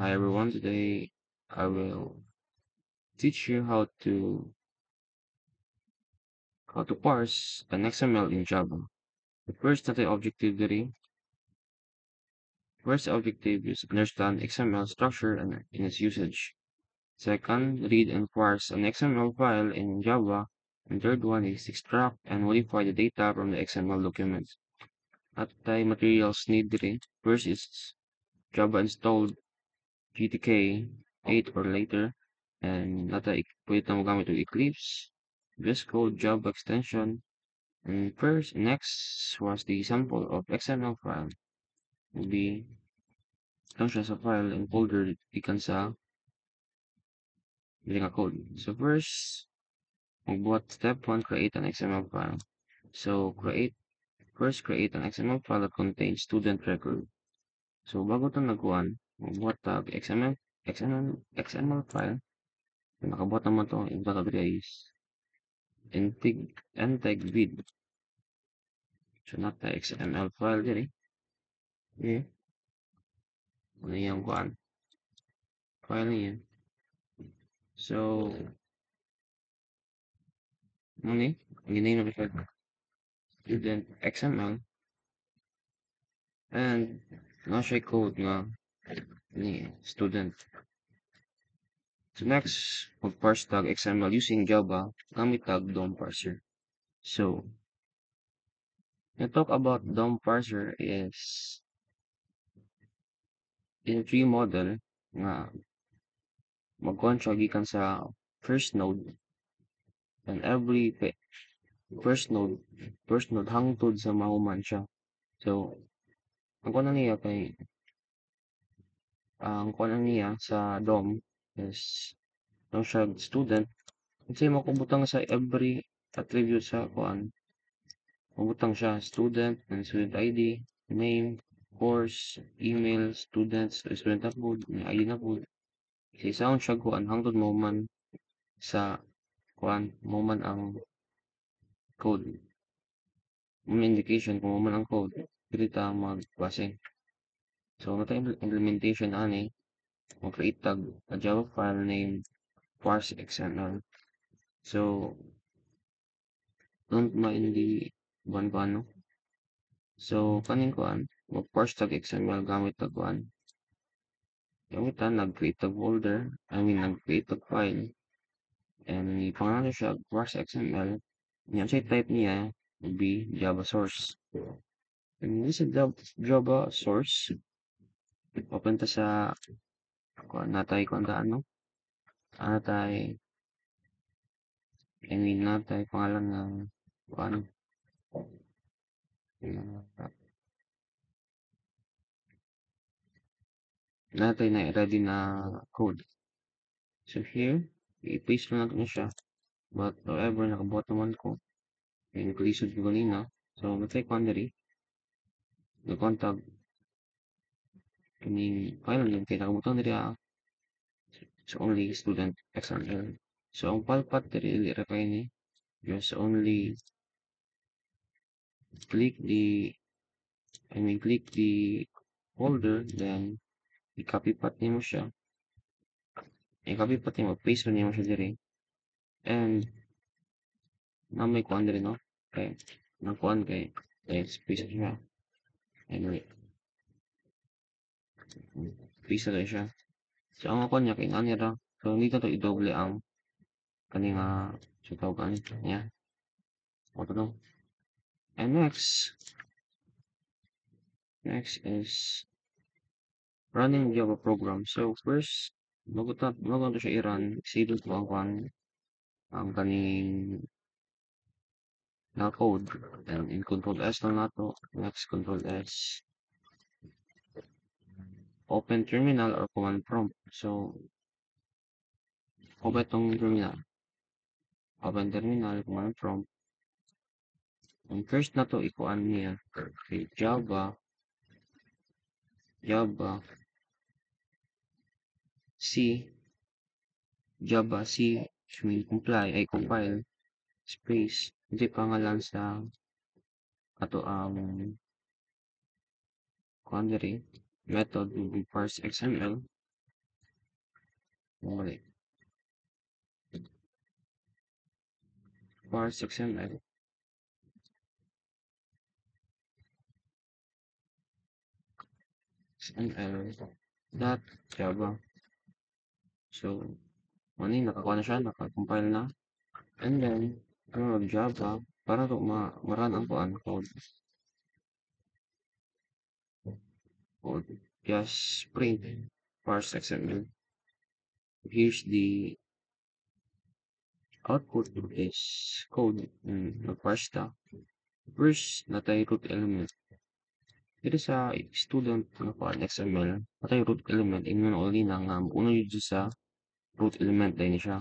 Hi everyone, today I will teach you how to parse an XML in Java. The first objective is understand XML structure and in its usage. Second, read and parse an XML file in Java. And third one is extract and modify the data from the XML document. At tayo materials need diri. First is Java installed GTK 8 or later. And pwede na mo gamit yung Eclipse, VS Code, Java extension. And next was the sample of XML file. Will be lang siya sa file and folder ikan sa nga code. So step 1, create an XML file. So create an XML file that contains student record. So bago ito nagkuhan, magbuhat tag XML file. Nakabuhat naman ito, yung diri is enteg vid. So not the XML file diri. Okay. Ano yung kuhan? File niya. So, ang giname na student XML and na-siya code nga ni student. So next, mag-parse tag XML using Java gamit tag DOM parser. So, the talk about DOM parser is in tree model nga magkuhan siya gikan sa first node and first node hangtod sa mahuman siya. So, ang kuha niya sa DOM is ang siya student kasi makubutang sa every attribute sa kuan mabutang siya student and student ID, name, course, email, students, student na po, ID na po. Kasi isa siya kuan hangtod mo man sa kuan mo man ang code. May indication kung mo man ang code, pwede ta magbase. So, nata implementation ani, mag-create tag a Java file named parse XML. So, don't mind the buwan-buwan, no? So, kaning kuan, mag-parse tag XML gamit tag kuan. Gamit nag-create tag folder, nag-create tag file, and ipangalan siya parse XML. Yan siya type niya would be Java source. And this is Java source. Open ta sa kuan natay kuan daan, no? Natay pangalan ng kuan natay na ready na code. So here, i-paste na natin siya. But however, nakabuhat naman ko. Yung naglisod ko kanina. So, matry ko diri. Nag-contact kining file yun. Kaya nakabutang diri so only student XML. So, ang file path diri i-reply ni. Just only click the folder, then i-copy path niyo siya. I-copy path niyo, paste niyo siya diri. And, na may kuan diri, no? Okay. Nakuan kay space siya. Anyway. Space na siya. So, ang kuan niya kay nani ra. So, dito to i-double ang kaning so tawagan niya. What to know? And next is running Java program. So first, bago to siya i-run, exceeded ko ang kaning na code. And in Control S lang nato. Next, Control S. Open terminal or command prompt. So, open tong terminal. Open terminal, command prompt. And first na to, ikuan niya. Okay, Java C, compile, space, hindi pangalan sa ato ang query method will be parse XML. Mali. Parse XML dot Java. So, ano yun, nakakuha na siya, nakakompile na. And then, Java, para to ma-run ang kuan code. Just print parse XML. Here's the output is code nag-parse ta. First, natay root element. Dito sa student na kuan XML, natay root element, ingon only na nga, una yun sa root element dahil siya.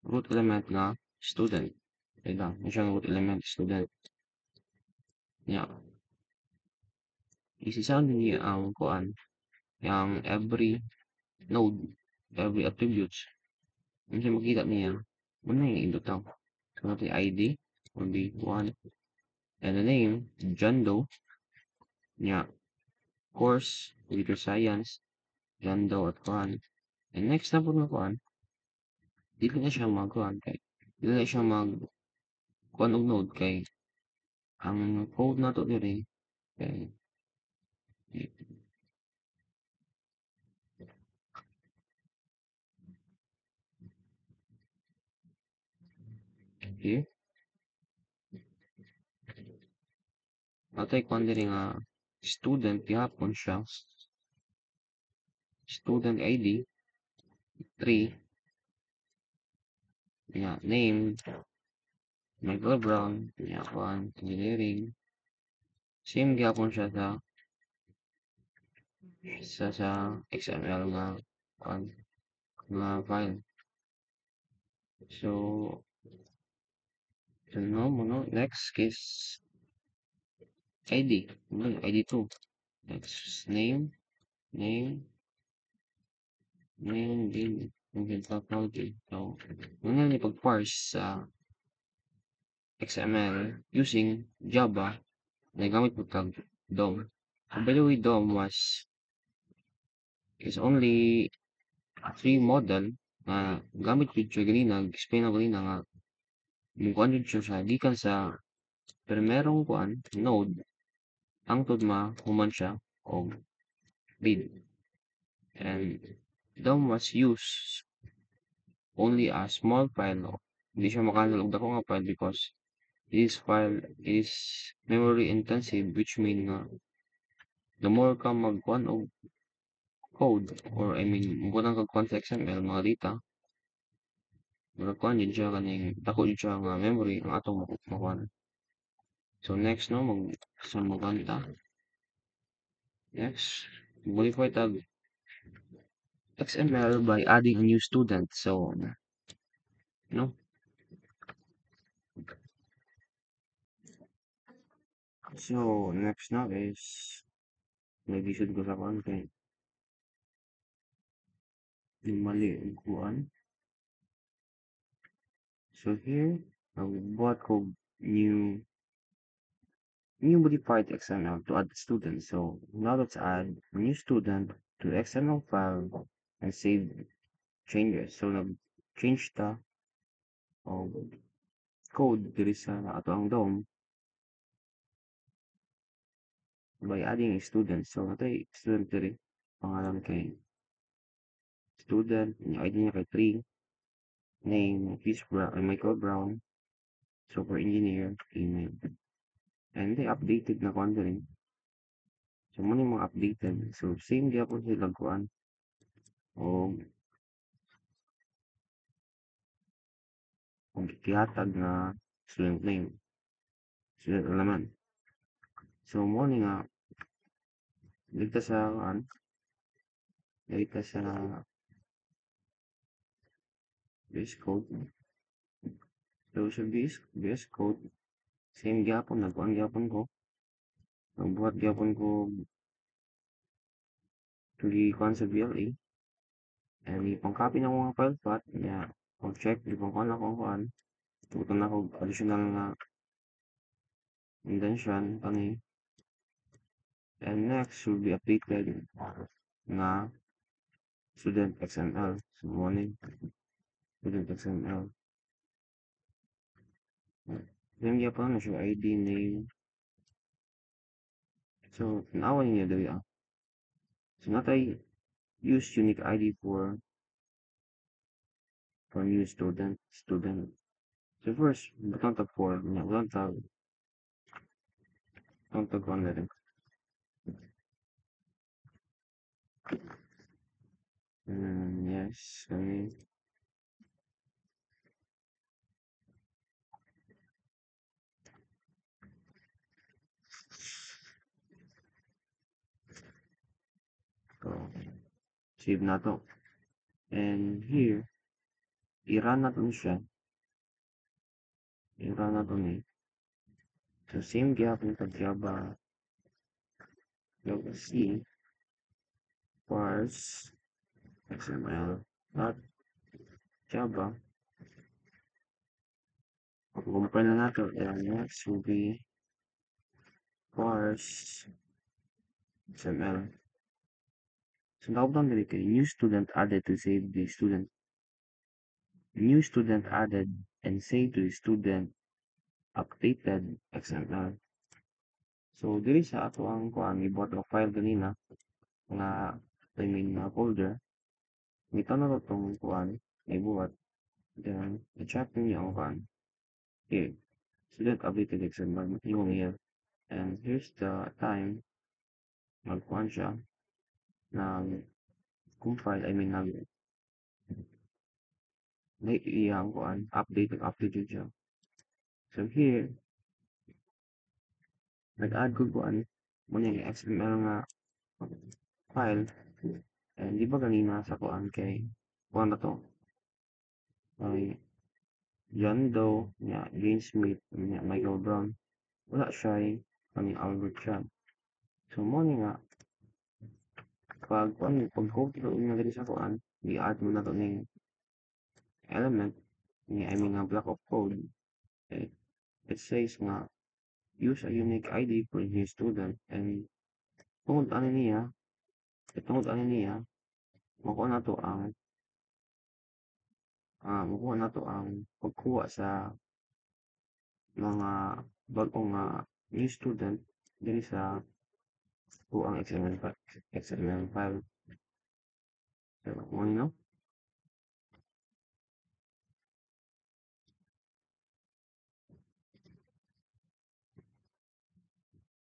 Root element nga student. Dahil lang, siyang root element student. Yeah. Isisound niya ang kuan, yung every node, every attributes. Ano siya makita niya, muna yung indot lang. So, natin ID will be 1. And the name, John Doe. Yeah. Course, computer science, John Doe at kuan. And next na po na kuan, dili na siya mag-kuan kay, dili na siya mag-kuan og node kay, ang code na to diri, kay, here, natay kuan diri nga, student, gihapon siya, student ID, 3, yeah, name, Michael Brown, yeah, kuan, engineering, same gihapon siya sa XML nga, kuan, nga file. So, next is ID, ID2. Next, name, din, yung technology. So, muna ni pag-parse sa XML using Java na gamit mo tag DOM. So, by the way, DOM is only a free model na gamit yun siya ganina, explain na ganina nga, mukuan yun siya gikan sa primerong kuan, node, ang tudma, human siya, o read. And DOM was used only a small file. Hindi siya makahandle og dako nga file because this file is memory intensive, which mean nga the more ka magkuan og code or I mean magkuan kag kuan sa XML mga data, magkuan din siya kaning dako din siya nga memory ang atong makuan. So next no maganta. Next, modify tag XML by adding a new student. So no. So next now is nag-isod ko sa kuan kay yung mali ang kuan. So here, nagbuhat ko new modified XML to add student. So now let's add a new student to XML file and save changes. So nag-change ta og code diri sa ato ang DOM by adding a student. So natay student diri, pangalan kay student, yung ID niya kay 3, name, Michael Brown, software engineer, email. And they updated na kuan diri. So muna yung mga updated. So same gyapon sila kuan og gihatag na student name, student element. So mo ni nga ligtas sa ligtas sa base code. So sa base code same gyapon nagkuan gyapon ko. Nagbuhat gyapon ko kuan sa VLA and ipang-copy na ko nga file path niya. Kung check ipang kuan ako kuan. Tuton na ko additional nga indentation kani. And next should be updated nga student XML. So morning, student XML. Then gyapon na siya ID name. So tanawan niya dali ah. So natay use unique ID for new student. So first, butang tag for niya, butang tag one na rin. Yes, okay. So, save na to. And here, i-run na to siya. I-run na to ni. So, same gap ng Java. C parse XML dot Java. Compile na nato. And next will be parse XML. So, nakabutang dili kay new student added to save the student. New student added and save to the student updated XML. So, diri sa ato ang kuan ibuhat og file ganina nga folder. Ngita na to tong kuan ibuhat. Then, i-check niyo ang kuan. Here, student updated XML. Yung here. And here's the time magkuan siya ng compile, iyang kuan, updated siya. So here, nag-add ko kuan, muna yung XML nga file. And di ba ganina sa kuan kay, kuan na to, ay John Doe, Jane Smith, Michael Brown, wala siya kaning Albert siya. So muna nga, pag code na diri sa kuan, i-add mo na to ning element, nga block of code. It says nga, use a unique ID for new student and tungod ano niya, makuha na to ang pagkuha sa mga bagong new student diri sa buang XML file. So, mo